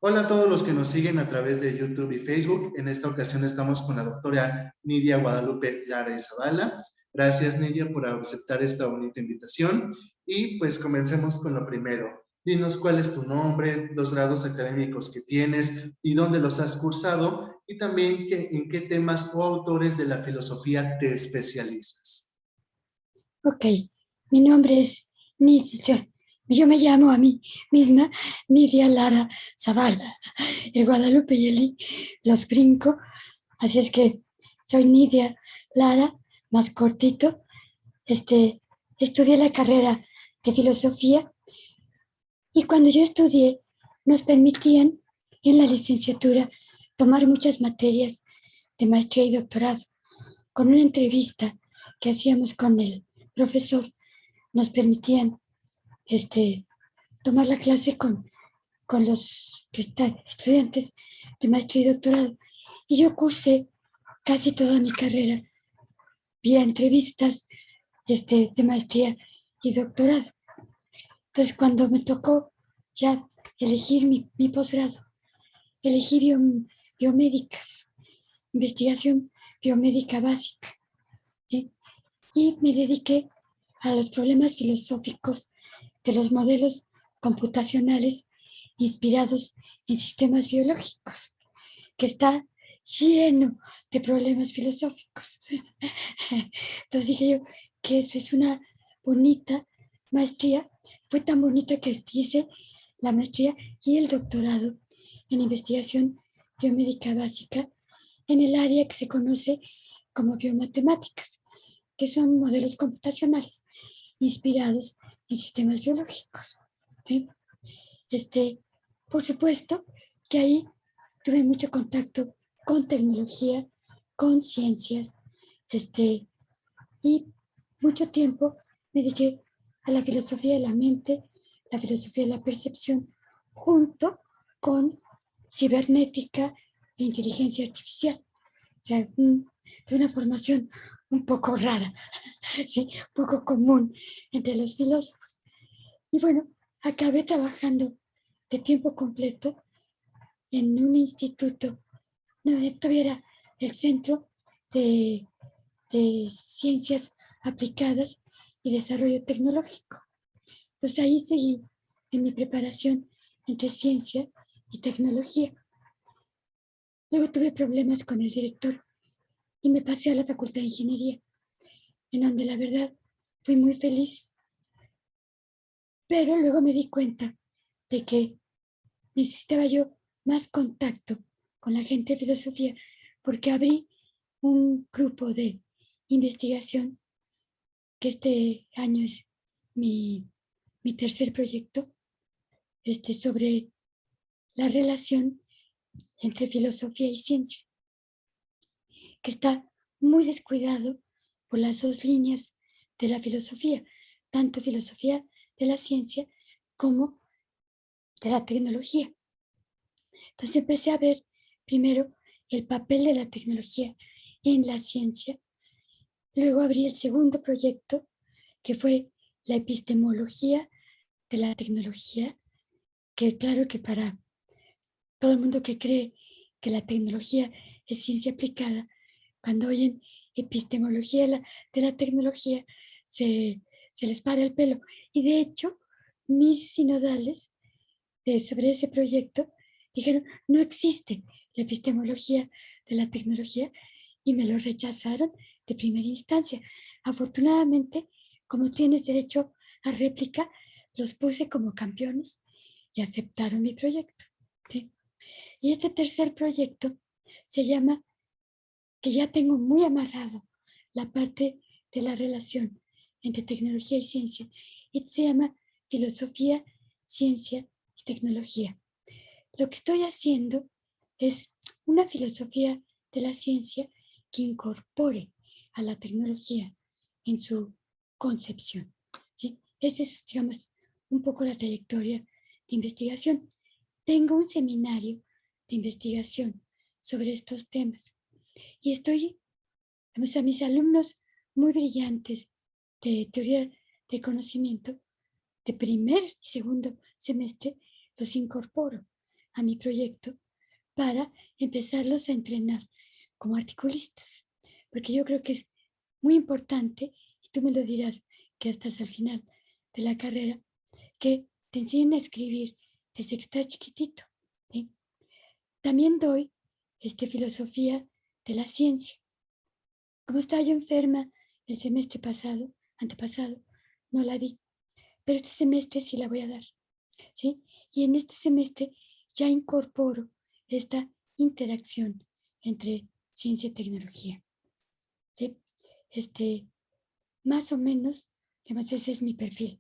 Hola a todos los que nos siguen a través de YouTube y Facebook. En esta ocasión estamos con la doctora Nidia Guadalupe Lara Zavala. Gracias, Nidia, por aceptar esta bonita invitación. Y pues comencemos con lo primero. Dinos cuál es tu nombre, los grados académicos que tienes y dónde los has cursado, y también en qué temas o autores de la filosofía te especializas. Ok, mi nombre es Nidia. Yo me llamo a mí misma Nidia Lara Zavala. El Guadalupe y el I los brinco, así es que soy Nidia Lara, más cortito. Estudié la carrera de filosofía y cuando yo estudié nos permitían en la licenciatura tomar muchas materias de maestría y doctorado. Con una entrevista que hacíamos con el profesor, nos permitían tomar la clase con los estudiantes de maestría y doctorado. Y yo cursé casi toda mi carrera vía entrevistas de maestría y doctorado. Entonces, cuando me tocó ya elegir mi posgrado, elegí biomédicas, investigación biomédica básica, ¿sí? Y me dediqué a los problemas filosóficos de los modelos computacionales inspirados en sistemas biológicos, que está lleno de problemas filosóficos. Entonces dije yo que eso es una bonita maestría. Fue tan bonita que hice la maestría y el doctorado en investigación biomédica básica en el área que se conoce como biomatemáticas, que son modelos computacionales inspirados en sistemas biológicos, ¿sí? Por supuesto que ahí tuve mucho contacto con tecnología, con ciencias, y mucho tiempo me dediqué a la filosofía de la mente, la filosofía de la percepción, junto con cibernética e inteligencia artificial. O sea, de una formación un poco rara, ¿sí? Poco común entre los filósofos. Y bueno, acabé trabajando de tiempo completo en un instituto, no, todavía era el Centro de, de Ciencias Aplicadas y Desarrollo Tecnológico. Entonces ahí seguí en mi preparación entre ciencia y tecnología. Luego tuve problemas con el director y me pasé a la Facultad de Ingeniería, en donde la verdad fui muy feliz. Pero luego me di cuenta de que necesitaba yo más contacto con la gente de filosofía, porque abrí un grupo de investigación, que este año es mi tercer proyecto, sobre la relación entre filosofía y ciencia, que está muy descuidado por las dos líneas de la filosofía, tanto filosofía de la ciencia como de la tecnología. Entonces empecé a ver primero el papel de la tecnología en la ciencia. Luego abrí el segundo proyecto, que fue la epistemología de la tecnología, que claro que para todo el mundo que cree que la tecnología es ciencia aplicada, cuando oyen epistemología de la tecnología, se, se les para el pelo. Y de hecho, mis sinodales sobre ese proyecto dijeron, no existe la epistemología de la tecnología, y me lo rechazaron de primera instancia. Afortunadamente, como tienes derecho a réplica, los puse como campeones y aceptaron mi proyecto, ¿sí? Y este tercer proyecto se llama, que ya tengo muy amarrado la parte de la relación entre tecnología y ciencia, y se llama filosofía, ciencia y tecnología. Lo que estoy haciendo es una filosofía de la ciencia que incorpore a la tecnología en su concepción, ¿sí? Esa es, digamos, un poco la trayectoria de investigación. Tengo un seminario de investigación sobre estos temas y estoy, vamos, a mis alumnos muy brillantes de teoría de conocimiento de primer y segundo semestre los incorporo a mi proyecto para empezarlos a entrenar como articulistas, porque yo creo que es muy importante, y tú me lo dirás que estás al final de la carrera, que te enseñen a escribir desde que estás chiquitito, ¿sí? También doy filosofía de la ciencia. Como estaba yo enferma el semestre pasado, antepasado, no la di, pero este semestre sí la voy a dar, ¿sí? Y en este semestre ya incorporo esta interacción entre ciencia y tecnología, ¿sí? Más o menos, además ese es mi perfil.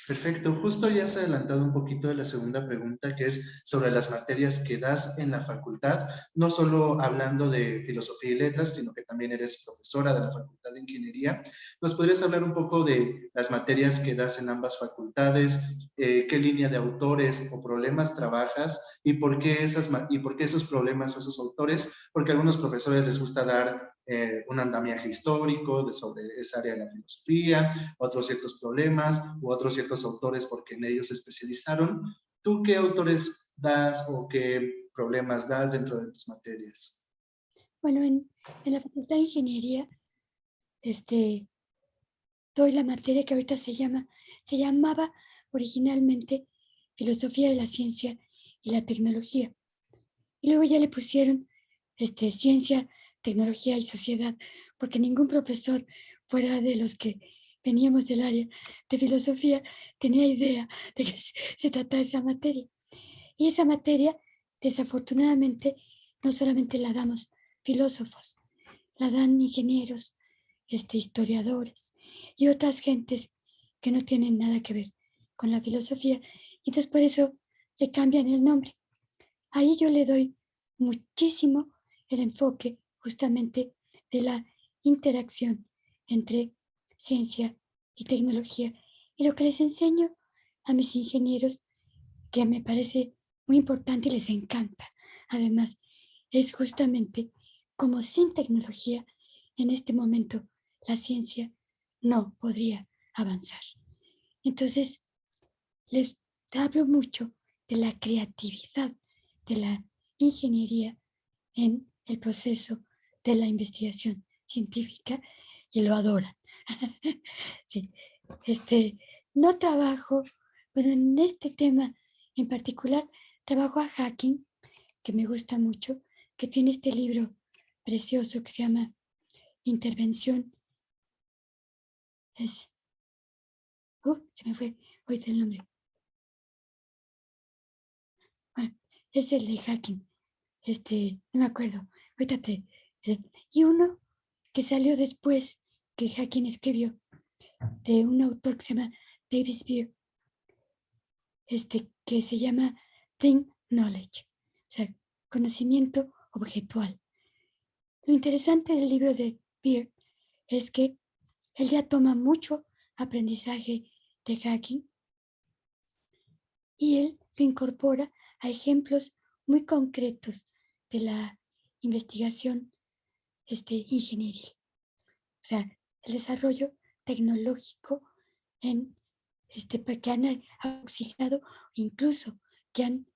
Perfecto, justo ya has adelantado un poquito de la segunda pregunta, que es sobre las materias que das en la facultad, no solo hablando de filosofía y letras, sino que también eres profesora de la Facultad de Ingeniería. ¿Nos podrías hablar un poco de las materias que das en ambas facultades? ¿Qué línea de autores o problemas trabajas? ¿Y por qué esos problemas o esos autores? Porque a algunos profesores les gusta dar un andamiaje histórico sobre esa área de la filosofía, otros ciertos problemas u otros ciertos autores porque en ellos se especializaron. ¿Tú qué autores das o qué problemas das dentro de tus materias? Bueno, en la Facultad de Ingeniería, doy la materia que ahorita se llamaba originalmente Filosofía de la Ciencia y la Tecnología. Y luego ya le pusieron Ciencia, Tecnología y Sociedad, porque ningún profesor fuera de los que veníamos del área de filosofía tenía idea de que se trataba esa materia. Y esa materia, desafortunadamente, no solamente la damos filósofos, la dan ingenieros, historiadores y otras gentes que no tienen nada que ver con la filosofía. Y entonces por eso le cambian el nombre. Ahí yo le doy muchísimo el enfoque justamente de la interacción entre ciencia y tecnología. Y lo que les enseño a mis ingenieros, que me parece muy importante y les encanta, además, es justamente como sin tecnología, en este momento, la ciencia no podría avanzar. Entonces, les hablo mucho de la creatividad de la ingeniería en el proceso de la investigación científica y lo adoran. Sí. No trabajo, bueno, en este tema en particular, trabajo a Hacking, que me gusta mucho, que tiene este libro precioso que se llama Intervención. Es, se me fue ahorita el nombre. Bueno, es el de Hacking. No me acuerdo. Ahorita y uno que salió después que Hacking escribió, de un autor que se llama David Beer, que se llama Think Knowledge, o sea, conocimiento objetual. Lo interesante del libro de Beer es que él ya toma mucho aprendizaje de Hacking y él lo incorpora a ejemplos muy concretos de la investigación ingenieril. O sea, el desarrollo tecnológico en que han auxiliado, incluso que han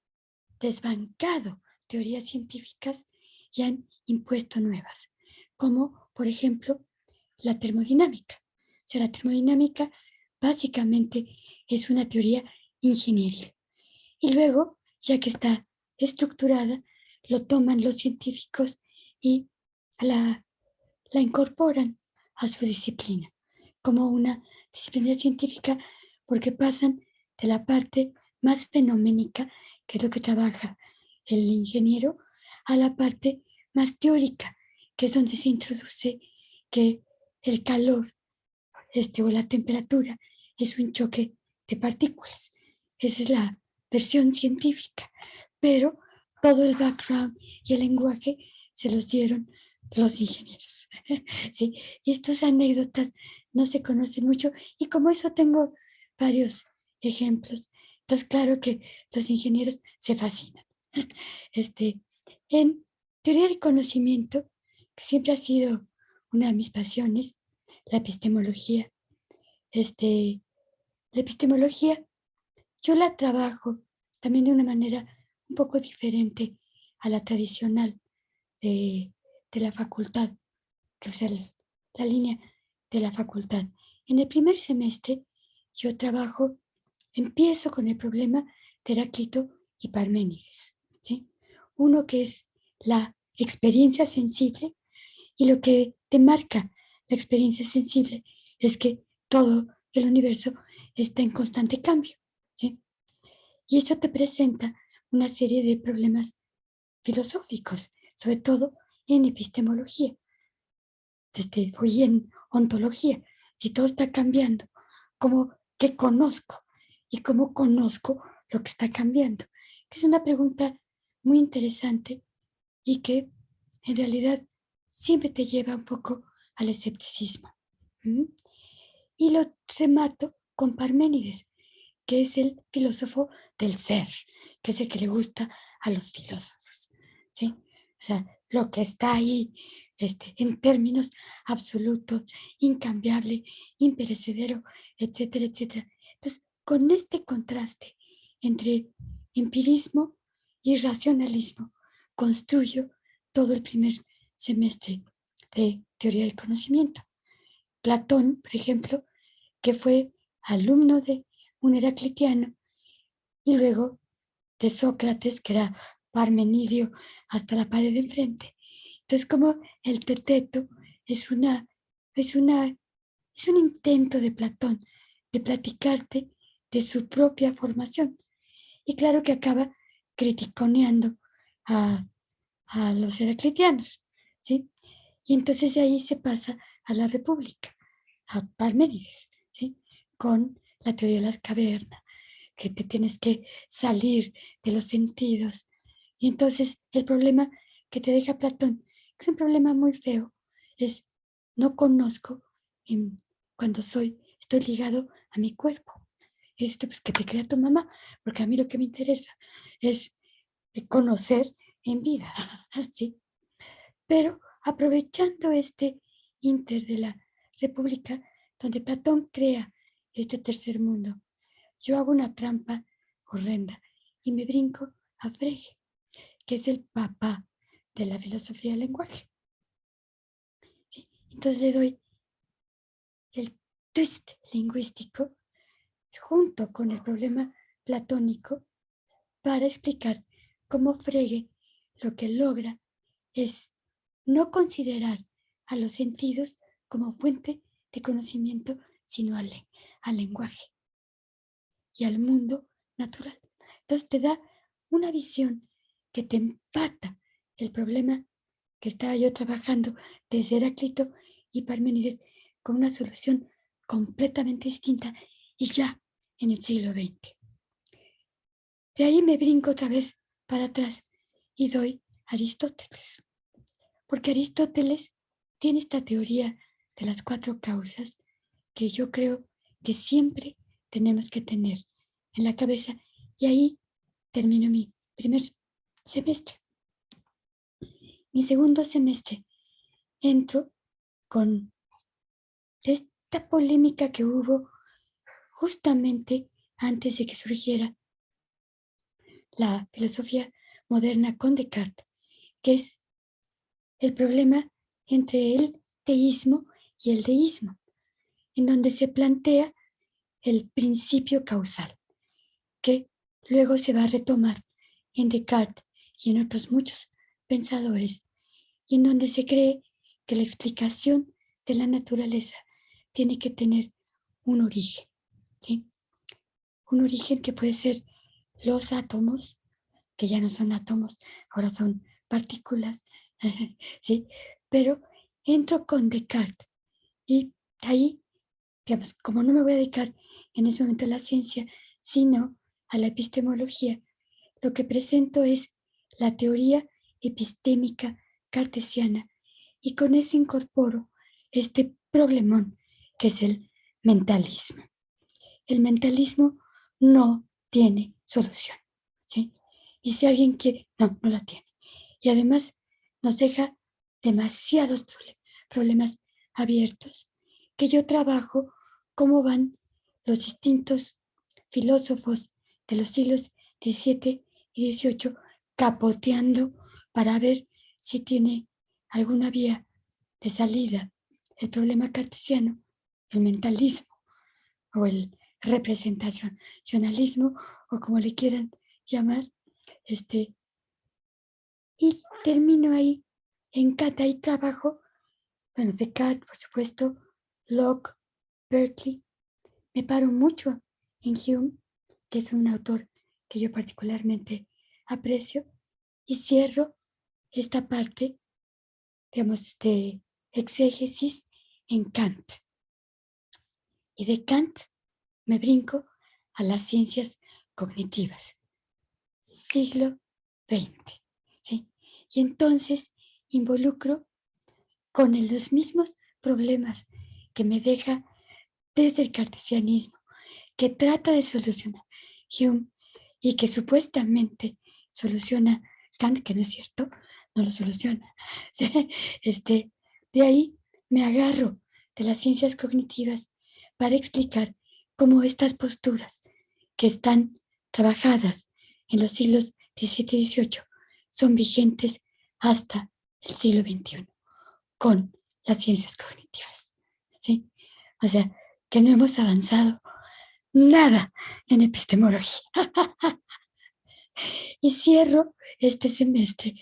desbancado teorías científicas y han impuesto nuevas, como por ejemplo la termodinámica. O sea, la termodinámica básicamente es una teoría ingenieril. Y luego, ya que está estructurada, lo toman los científicos y la incorporan a su disciplina como una disciplina científica porque pasan de la parte más fenoménica, que es lo que trabaja el ingeniero, a la parte más teórica, que es donde se introduce que el calor o la temperatura es un choque de partículas. Esa es la versión científica, pero todo el background y el lenguaje se los dieron los ingenieros. ¿Sí? Y estas anécdotas no se conocen mucho y como eso tengo varios ejemplos. Entonces, claro que los ingenieros se fascinan. En teoría del conocimiento, que siempre ha sido una de mis pasiones, la epistemología. La epistemología, yo la trabajo también de una manera un poco diferente a la tradicional de la facultad, o sea, la línea de la facultad. En el primer semestre yo empiezo con el problema de Heráclito y Parménides, ¿sí? Uno que es la experiencia sensible, y lo que te marca la experiencia sensible es que todo el universo está en constante cambio, ¿sí? Y eso te presenta una serie de problemas filosóficos, sobre todo en epistemología, hoy en ontología. Si todo está cambiando, ¿cómo qué conozco? ¿Y cómo conozco lo que está cambiando? Es una pregunta muy interesante y que en realidad siempre te lleva un poco al escepticismo. ¿Mm? Y lo remato con Parménides, que es el filósofo del ser, que es el que le gusta a los filósofos, ¿sí? O sea, lo que está ahí, en términos absolutos, incambiable, imperecedero, etcétera, etcétera. Entonces, con este contraste entre empirismo y racionalismo, construyo todo el primer semestre de teoría del conocimiento. Platón, por ejemplo, que fue alumno de un heraclitiano y luego de Sócrates, que era Parmenidio hasta la pared de enfrente. Entonces, como el teteto es es una, es un intento de Platón de platicarte de su propia formación. Y claro que acaba criticoneando a, a los heraclitianos, ¿sí? Y entonces de ahí se pasa a la República, a Parménides, ¿sí? Con la teoría de las cavernas, que te tienes que salir de los sentidos. Y entonces el problema que te deja Platón, que es un problema muy feo, es no conozco cuando estoy ligado a mi cuerpo. Es esto pues, que te crea tu mamá, porque a mí lo que me interesa es conocer en vida, ¿sí? Pero aprovechando este inter de la República, donde Platón crea este tercer mundo, yo hago una trampa horrenda y me brinco a Frege, que es el papá de la filosofía del lenguaje. ¿Sí? Entonces le doy el twist lingüístico junto con el problema platónico para explicar cómo Frege lo que logra es no considerar a los sentidos como fuente de conocimiento, sino al lenguaje y al mundo natural. Entonces te da una visión que te empata el problema que estaba yo trabajando desde Heráclito y Parménides con una solución completamente distinta y ya en el siglo XX. De ahí me brinco otra vez para atrás y doy a Aristóteles, porque Aristóteles tiene esta teoría de las cuatro causas que yo creo que siempre tenemos que tener en la cabeza, y ahí termino mi primer semestre. Mi segundo semestre entro con esta polémica que hubo justamente antes de que surgiera la filosofía moderna con Descartes, que es el problema entre el teísmo y el deísmo, en donde se plantea el principio causal, que luego se va a retomar en Descartes y en otros muchos pensadores, y en donde se cree que la explicación de la naturaleza tiene que tener un origen, ¿sí? Un origen que puede ser los átomos, que ya no son átomos, ahora son partículas, ¿sí? Pero entro con Descartes y ahí, digamos, como no me voy a dedicar en ese momento a la ciencia, sino a la epistemología, lo que presento es la teoría epistémica cartesiana y con eso incorporo este problemón que es el mentalismo. El mentalismo no tiene solución, ¿sí? Y si alguien quiere, no la tiene. Y además nos deja demasiados problemas abiertos que yo trabajo cómo van los distintos filósofos de los siglos 17 y 18 capoteando para ver si tiene alguna vía de salida el problema cartesiano, el mentalismo o el representacionalismo o como le quieran llamar, y termino ahí en Kant. Ahí trabajo, bueno, Descartes, por supuesto, Locke, Berkeley. Me paro mucho en Hume, que es un autor que yo particularmente aprecio, y cierro esta parte, digamos, de exégesis en Kant. Y de Kant me brinco a las ciencias cognitivas, siglo XX, ¿sí? Y entonces involucro con los mismos problemas que me deja desde el cartesianismo, que trata de solucionar Hume y que supuestamente soluciona Kant, que no es cierto, no lo soluciona. De ahí me agarro de las ciencias cognitivas para explicar cómo estas posturas que están trabajadas en los siglos XVII y XVIII son vigentes hasta el siglo XXI con las ciencias cognitivas, ¿sí? O sea, que no hemos avanzado nada en epistemología. Y cierro este semestre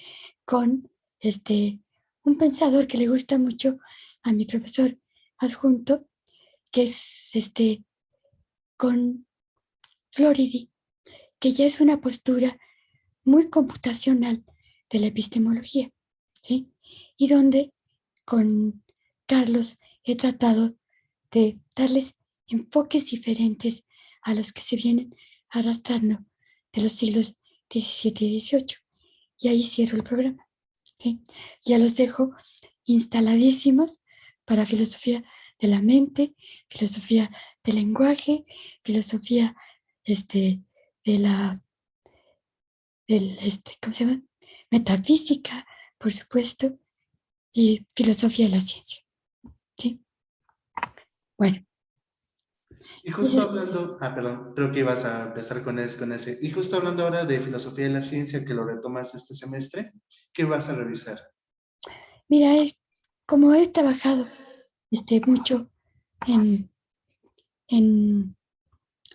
con un pensador que le gusta mucho a mi profesor adjunto, que es con Floridi, que ya es una postura muy computacional de la epistemología, ¿sí? Y donde con Carlos he tratado de darles enfoques diferentes a los que se vienen arrastrando de los siglos XVII y XVIII. Y ahí cierro el programa, ¿sí? Ya los dejo instaladísimos para filosofía de la mente, filosofía del lenguaje, filosofía de la ¿cómo se llama? Metafísica, por supuesto, y filosofía de la ciencia, ¿sí? Bueno, Y justo entonces, hablando, perdón, creo que ibas a empezar con ese. Y justo hablando ahora de filosofía de la ciencia, que lo retomas este semestre, ¿qué vas a revisar? mira, como he trabajado mucho en, en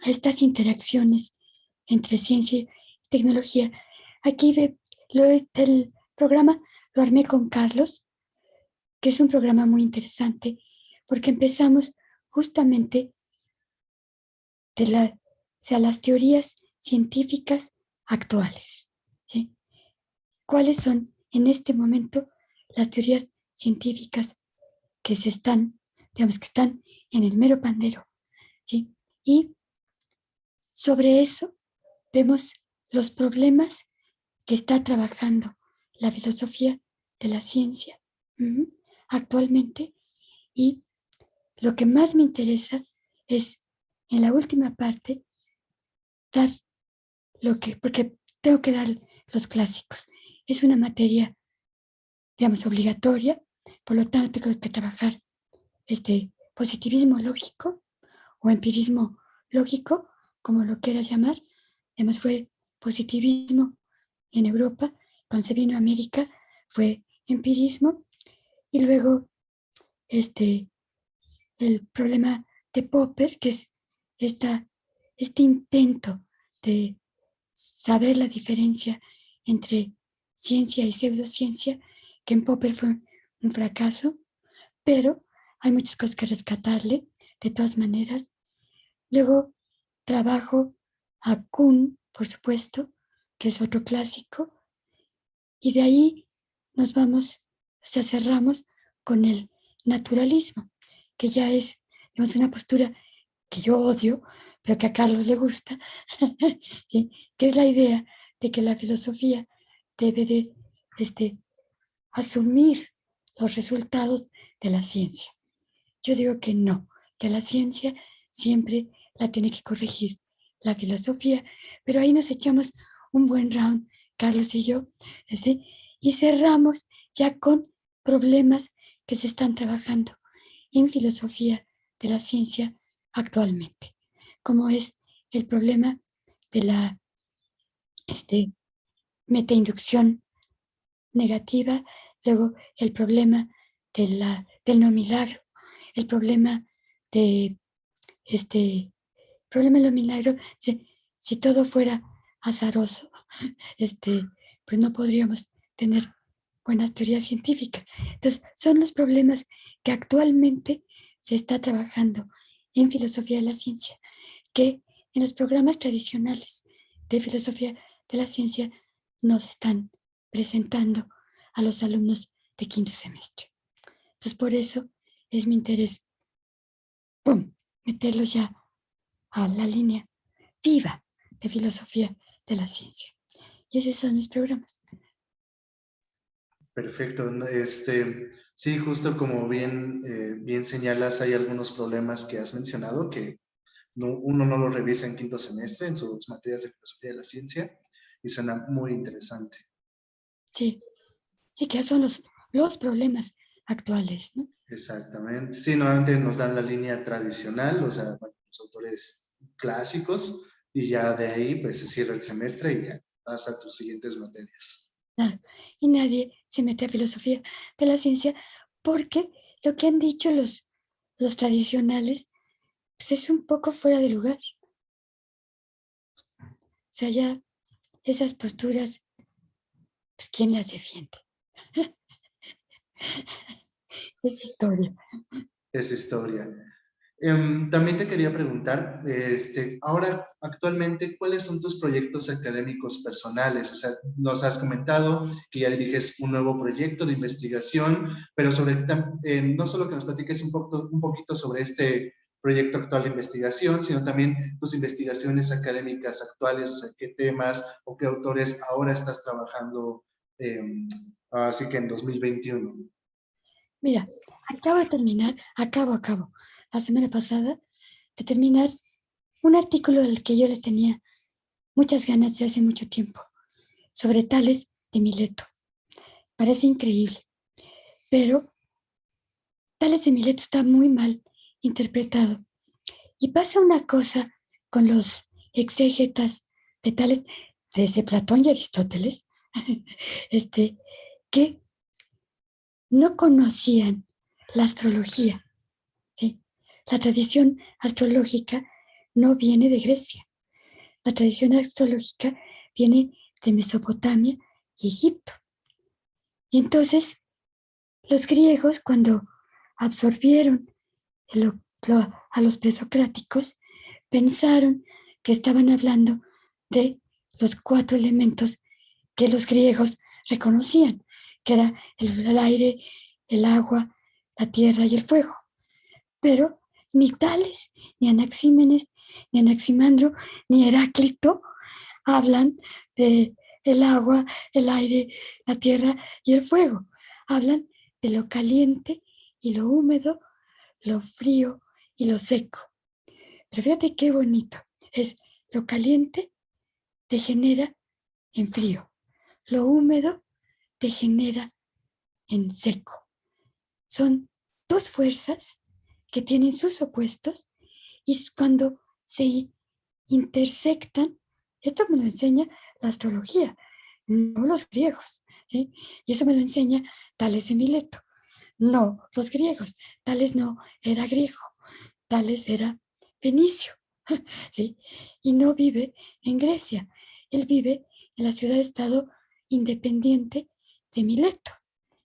estas interacciones entre ciencia y tecnología, aquí el programa lo armé con Carlos, que es un programa muy interesante, porque empezamos justamente o sea, las teorías científicas actuales, ¿sí? ¿Cuáles son en este momento las teorías científicas que digamos, que están en el mero pandero, ¿sí? Y sobre eso vemos los problemas que está trabajando la filosofía de la ciencia actualmente, y lo que más me interesa es en la última parte dar porque tengo que dar los clásicos. Es una materia, digamos, obligatoria, por lo tanto tengo que trabajar positivismo lógico o empirismo lógico, como lo quieras llamar. Además fue positivismo en Europa, cuando se vino a América fue empirismo, y luego el problema de Popper, que es esta, este intento de saber la diferencia entre ciencia y pseudociencia, que en Popper fue un fracaso, pero hay muchas cosas que rescatarle, de todas maneras. Luego trabajo a Kuhn, por supuesto, que es otro clásico, y de ahí nos vamos, o sea, cerramos con el naturalismo, que ya es, digamos, una postura que yo odio, pero que a Carlos le gusta, ¿sí? Que es la idea de que la filosofía debe de asumir los resultados de la ciencia. Yo digo que no, que la ciencia siempre la tiene que corregir la filosofía, pero ahí nos echamos un buen round, Carlos y yo, ¿sí? Y cerramos ya con problemas que se están trabajando en filosofía de la ciencia actualmente, como es el problema de la metainducción negativa, luego el problema del no milagro, el problema de problema de lo milagro, si todo fuera azaroso, pues no podríamos tener buenas teorías científicas. Entonces, son los problemas que actualmente se está trabajando en filosofía de la ciencia, que en los programas tradicionales de filosofía de la ciencia nos están presentando a los alumnos de quinto semestre. Entonces, por eso es mi interés, ¡pum!, meterlos ya a la línea viva de filosofía de la ciencia. Y esos son mis programas. Perfecto. Sí, justo como bien señalas, hay algunos problemas que has mencionado que uno no los revisa en quinto semestre en sus materias de filosofía de la ciencia y suena muy interesante. Sí, sí, que son los problemas actuales, ¿no? Exactamente. Sí, normalmente nos dan la línea tradicional, o sea, bueno, los autores clásicos, y ya de ahí pues se cierra el semestre y ya vas a tus siguientes materias. Nada. Y nadie se mete a filosofía de la ciencia porque lo que han dicho los tradicionales pues es un poco fuera de lugar. O sea, ya esas posturas, pues ¿quién las defiende? Es historia. Es historia. También te quería preguntar, ahora actualmente, ¿cuáles son tus proyectos académicos personales? O sea, nos has comentado que ya diriges un nuevo proyecto de investigación, pero no solo que nos platiques un poquito sobre este proyecto actual de investigación, sino también tus investigaciones académicas actuales, o sea, qué temas o qué autores ahora estás trabajando, así que en 2021. Mira, acabo de terminar, acabo, la semana pasada, de terminar un artículo al que yo le tenía muchas ganas de hace mucho tiempo, sobre Tales de Mileto. Parece increíble, pero Tales de Mileto está muy mal interpretado. Y pasa una cosa con los exégetas de Tales, desde Platón y Aristóteles, que no conocían la astrología, ¿sí? La tradición astrológica no viene de Grecia. La tradición astrológica viene de Mesopotamia y Egipto. Y entonces los griegos, cuando absorbieron a los presocráticos, pensaron que estaban hablando de los 4 elementos que los griegos reconocían, que era el aire, el agua, la tierra y el fuego. Pero ni Tales, ni Anaxímenes, ni Anaximandro, ni Heráclito hablan de el agua, el aire, la tierra y el fuego. Hablan de lo caliente y lo húmedo, lo frío y lo seco. Pero fíjate qué bonito. Es lo caliente te genera en frío. Lo húmedo te genera en seco. Son dos fuerzas que tienen sus opuestos y cuando se intersectan, esto me lo enseña la astrología, no los griegos, ¿sí? Y eso me lo enseña Tales de Mileto, no los griegos. Tales no era griego, Tales era fenicio, ¿sí? Y no vive en Grecia, él vive en la ciudad-estado independiente de Mileto,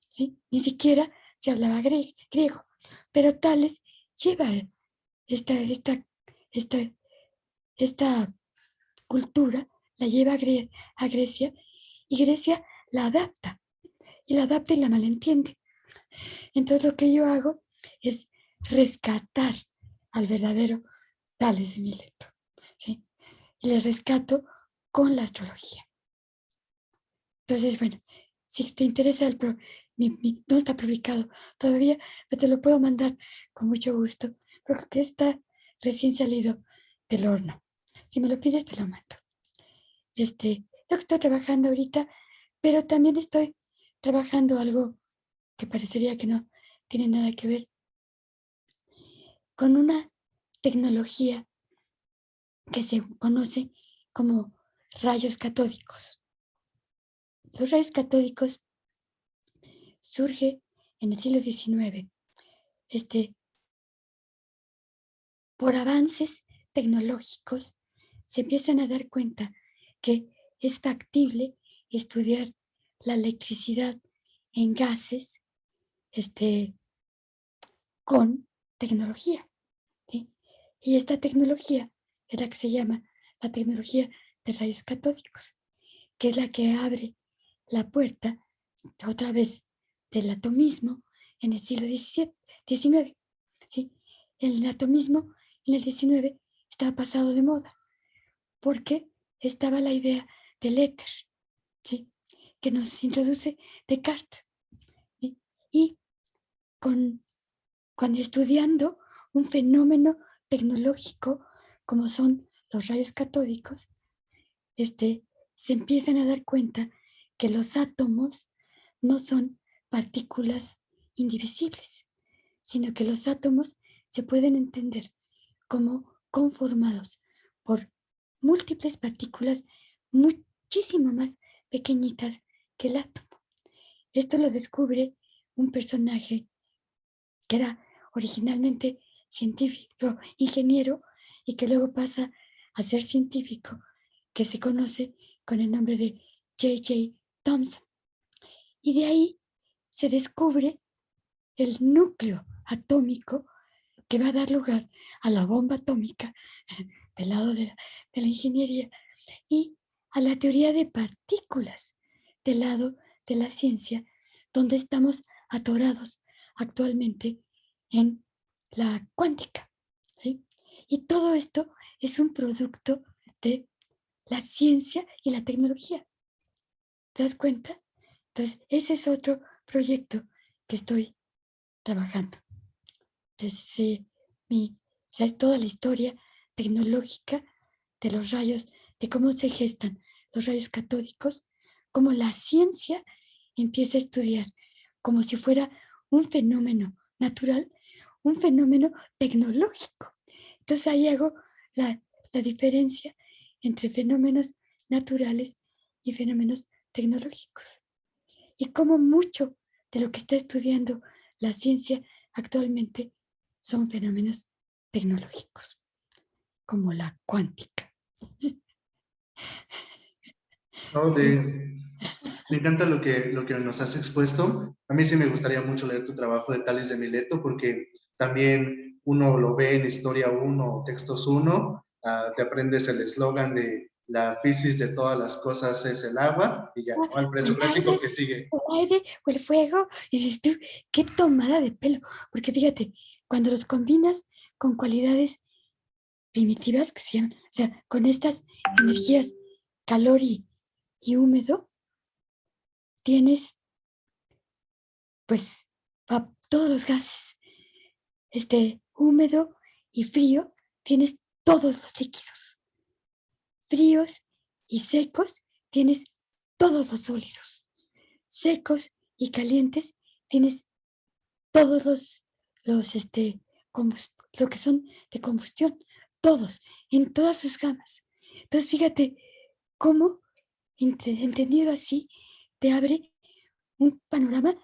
¿sí? Ni siquiera se hablaba griego, pero Tales lleva esta, esta, esta, esta cultura, la lleva a Grecia y Grecia la adapta y la malentiende. Entonces lo que yo hago es rescatar al verdadero Tales de Mileto, ¿sí? Y le rescato con la astrología. Entonces, bueno, si te interesa no está publicado todavía, pero te lo puedo mandar con mucho gusto, porque está recién salido del horno. Si me lo pides, te lo mando. Lo que estoy trabajando ahorita, pero también estoy trabajando algo que parecería que no tiene nada que ver con una tecnología que se conoce como rayos catódicos. Los rayos catódicos surgen en el siglo XIX, por avances tecnológicos, se empiezan a dar cuenta que es factible estudiar la electricidad en gases con tecnología, ¿sí? Y esta tecnología es la que se llama la tecnología de rayos catódicos, que es la que abre la puerta otra vez del atomismo en el siglo XIX. ¿Sí? El atomismo en el XIX estaba pasado de moda porque estaba la idea del éter, ¿sí? Que nos introduce Descartes. ¿Sí? Y cuando estudiando un fenómeno tecnológico como son los rayos catódicos, se empiezan a dar cuenta que los átomos no son partículas indivisibles, sino que los átomos se pueden entender como conformados por múltiples partículas muchísimo más pequeñitas que el átomo. Esto lo descubre un personaje que era originalmente científico, ingeniero, y que luego pasa a ser científico, que se conoce con el nombre de J.J. Thomson. Y de ahí se descubre el núcleo atómico que va a dar lugar a la bomba atómica del lado de la ingeniería y a la teoría de partículas del lado de la ciencia, donde estamos atorados actualmente en la cuántica, ¿sí? Y todo esto es un producto de la ciencia y la tecnología. ¿Te das cuenta? Entonces, ese es otro proyecto que estoy trabajando. Entonces, es toda la historia tecnológica de los rayos, de cómo se gestan los rayos catódicos, cómo la ciencia empieza a estudiar como si fuera un fenómeno natural, un fenómeno tecnológico. Entonces ahí hago la diferencia entre fenómenos naturales y fenómenos tecnológicos. Y cómo mucho de lo que está estudiando la ciencia actualmente son fenómenos tecnológicos, como la cuántica. No, me encanta lo que nos has expuesto. A mí sí me gustaría mucho leer tu trabajo de Tales de Mileto, porque también uno lo ve en Historia 1, Textos 1, te aprendes el eslogan de la física de todas las cosas es el agua, y ya, ¿no? Al presocrático que sigue. El aire o el fuego, y dices tú, qué tomada de pelo, porque fíjate, cuando los combinas con cualidades primitivas que se llaman, o sea, con estas energías, calor y húmedo, tienes pues todos los gases, húmedo y frío, tienes todos los líquidos, fríos y secos, tienes todos los sólidos, secos y calientes, tienes todos lo que son de combustión, todos, en todas sus gamas. Entonces, fíjate cómo, entendido así, te abre un panorama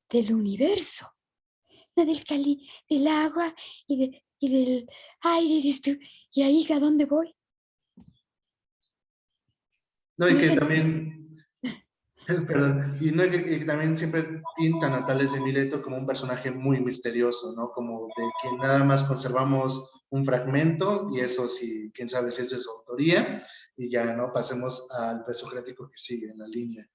del universo, no del agua y del aire, dices tú, y ahí a dónde voy. No, y No que sé. también, perdón, y no, que también siempre pintan a Tales de Mileto como un personaje muy misterioso, ¿no? Como de que nada más conservamos un fragmento y eso sí, quién sabe si es de su autoría, y ya, ¿no? Pasemos al presocrático que sigue en la línea.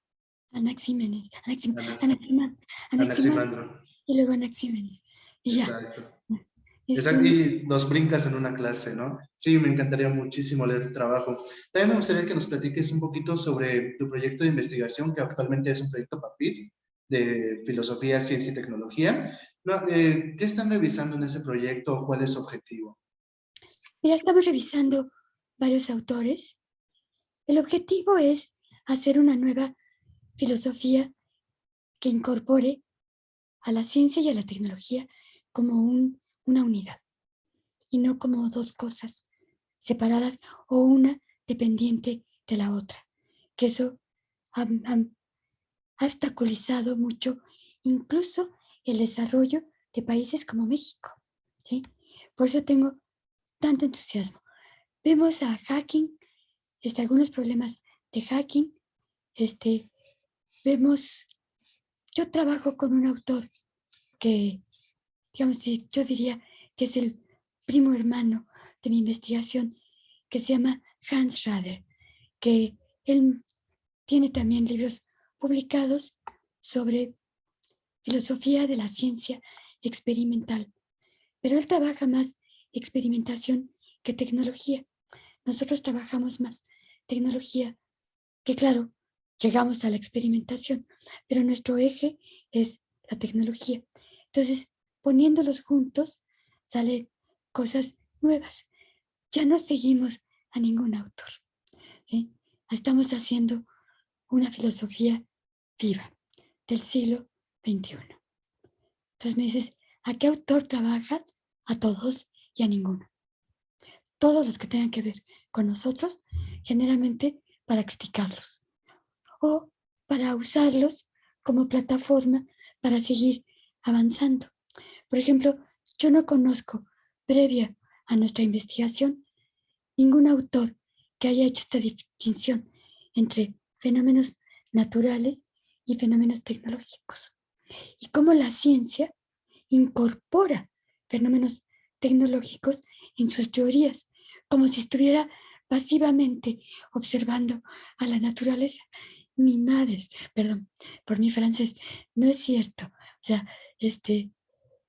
Anaxímenes, Anax- Anaximandro, Anaximandro, y luego Anaxímenes. Y ya. exacto. Esto Exacto, no. y los brincas en una clase, ¿no? Sí, me encantaría muchísimo leer tu trabajo. También me gustaría que nos platiques un poquito sobre tu proyecto de investigación, que actualmente es un proyecto PAPIT de filosofía, ciencia y tecnología. No, ¿qué están revisando en ese proyecto? ¿Cuál es su objetivo? Mira, estamos revisando varios autores. El objetivo es hacer una nueva filosofía que incorpore a la ciencia y a la tecnología como una unidad y no como dos cosas separadas o una dependiente de la otra, que eso ha obstaculizado mucho incluso el desarrollo de países como México, ¿sí? Por eso tengo tanto entusiasmo. Vemos a hacking, algunos problemas de hacking, vemos, yo trabajo con un autor que, digamos, yo diría que es el primo hermano de mi investigación, que se llama Hans Rader, que él tiene también libros publicados sobre filosofía de la ciencia experimental, pero él trabaja más experimentación que tecnología. Nosotros trabajamos más tecnología, que claro, llegamos a la experimentación, pero nuestro eje es la tecnología. Entonces, poniéndolos juntos, salen cosas nuevas. Ya no seguimos a ningún autor, ¿sí? Estamos haciendo una filosofía viva del siglo XXI. Entonces me dices, ¿a qué autor trabajas? A todos y a ninguno. Todos los que tengan que ver con nosotros, generalmente para criticarlos o para usarlos como plataforma para seguir avanzando. Por ejemplo, yo no conozco, previa a nuestra investigación, ningún autor que haya hecho esta distinción entre fenómenos naturales y fenómenos tecnológicos. Y cómo la ciencia incorpora fenómenos tecnológicos en sus teorías, como si estuviera pasivamente observando a la naturaleza. Ni madres, perdón, por mi francés, no es cierto. O sea,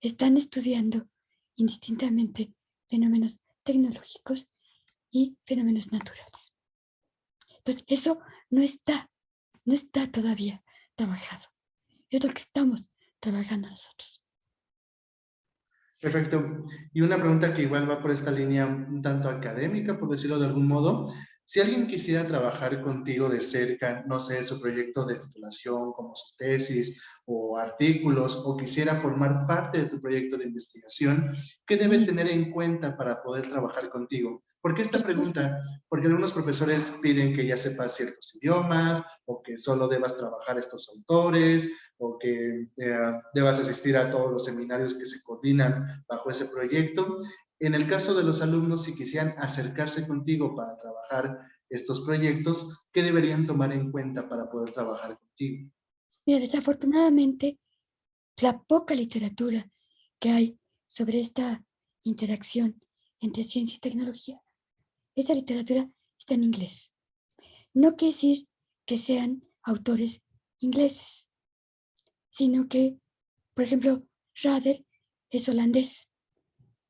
están estudiando indistintamente fenómenos tecnológicos y fenómenos naturales. Entonces, eso no está todavía trabajado. Es lo que estamos trabajando nosotros. Perfecto. Y una pregunta que igual va por esta línea un tanto académica, por decirlo de algún modo. Si alguien quisiera trabajar contigo de cerca, no sé, su proyecto de titulación, como su tesis o artículos, o quisiera formar parte de tu proyecto de investigación, ¿qué debe tener en cuenta para poder trabajar contigo? ¿Por qué esta pregunta? Porque algunos profesores piden que ya sepas ciertos idiomas, o que solo debas trabajar estos autores, o que debas asistir a todos los seminarios que se coordinan bajo ese proyecto. En el caso de los alumnos, si quisieran acercarse contigo para trabajar estos proyectos, ¿qué deberían tomar en cuenta para poder trabajar contigo? Mira, desafortunadamente, la poca literatura que hay sobre esta interacción entre ciencia y tecnología, esa literatura está en inglés. No quiere decir que sean autores ingleses, sino que, por ejemplo, Rader es holandés,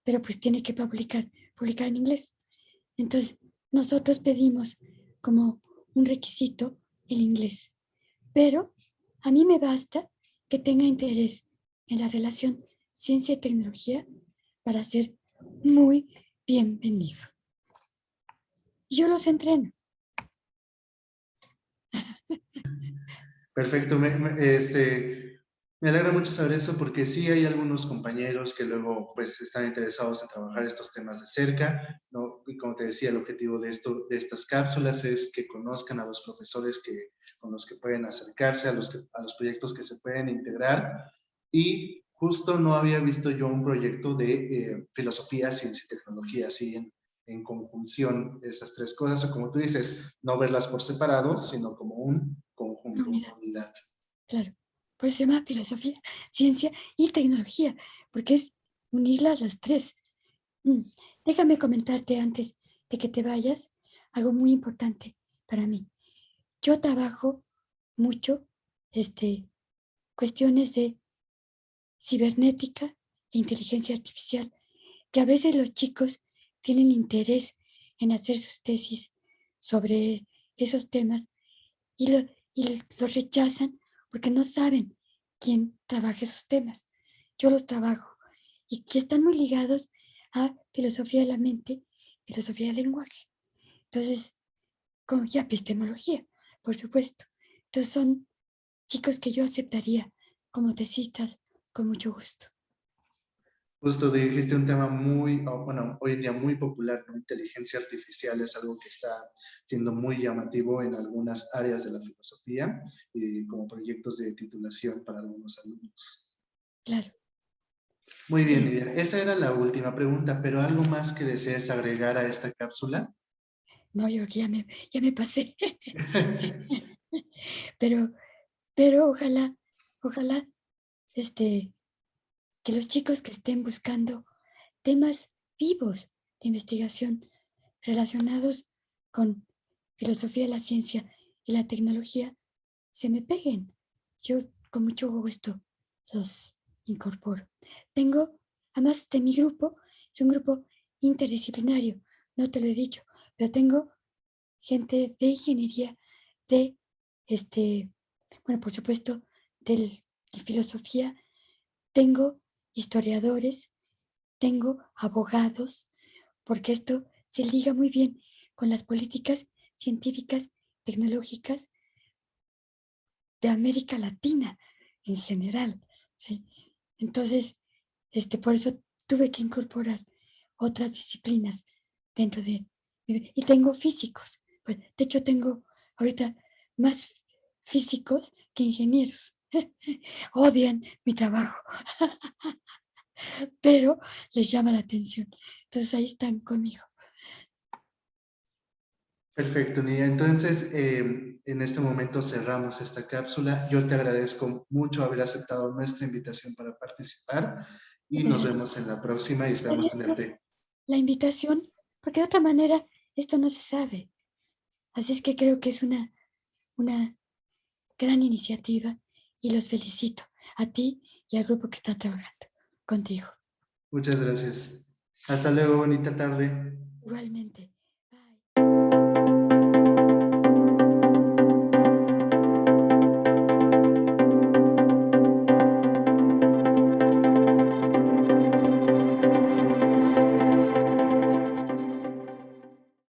pero pues tiene que publicar en inglés. Entonces, nosotros pedimos como un requisito el inglés, pero a mí me basta que tenga interés en la relación ciencia y tecnología para ser muy bienvenido. Yo los entreno. Perfecto, me alegra mucho saber eso porque sí hay algunos compañeros que luego pues están interesados en trabajar estos temas de cerca, ¿no? Y como te decía, el objetivo de de estas cápsulas es que conozcan a los profesores con los que pueden acercarse, a los proyectos que se pueden integrar. Y justo no había visto yo un proyecto de filosofía, ciencia y tecnología, así en conjunción esas tres cosas, o como tú dices, no verlas por separado, sino como un conjunto, una Unidad, unidad. claro. Por eso se llama filosofía, ciencia y tecnología, porque es unirlas las tres. Mm. Déjame comentarte antes de que te vayas algo muy importante para mí. Yo trabajo mucho cuestiones de cibernética e inteligencia artificial, que a veces los chicos tienen interés en hacer sus tesis sobre esos temas y, los rechazan porque no saben quién trabaja esos temas. Yo los trabajo y que están muy ligados a filosofía de la mente, filosofía del lenguaje. Entonces, como ya epistemología, por supuesto. Entonces son chicos que yo aceptaría como tesistas con mucho gusto. Justo dijiste un tema muy, bueno, hoy en día muy popular, ¿no? Inteligencia artificial es algo que está siendo muy llamativo en algunas áreas de la filosofía y como proyectos de titulación para algunos alumnos. Claro. Muy bien, Sí. Lidia. Esa era la última pregunta, pero ¿algo más que desees agregar a esta cápsula? No, yo creo que ya me pasé. Pero, pero ojalá, este, que los chicos que estén buscando temas vivos de investigación relacionados con filosofía de la ciencia y la tecnología se me peguen. Yo con mucho gusto los incorporo. Tengo, además de mi grupo, es un grupo interdisciplinario, no te lo he dicho, pero tengo gente de ingeniería, de, bueno, por supuesto, de filosofía, tengo historiadores, tengo abogados, porque esto se liga muy bien con las políticas científicas, tecnológicas de América Latina en general, ¿sí? Entonces, por eso tuve que incorporar otras disciplinas dentro de y tengo físicos. Pues, de hecho, tengo ahorita más físicos que ingenieros. Odian mi trabajo, pero les llama la atención. Entonces ahí están conmigo. Perfecto, Nidia. Entonces, en este momento cerramos esta cápsula. Yo te agradezco mucho haber aceptado nuestra invitación para participar y De nos nada. vemos en la próxima y esperamos Agradezco tenerte. la invitación, porque de otra manera esto no se sabe. Así es que creo que es una gran iniciativa y los felicito a ti y al grupo que está trabajando contigo. Muchas gracias. Hasta luego, bonita tarde. Igualmente.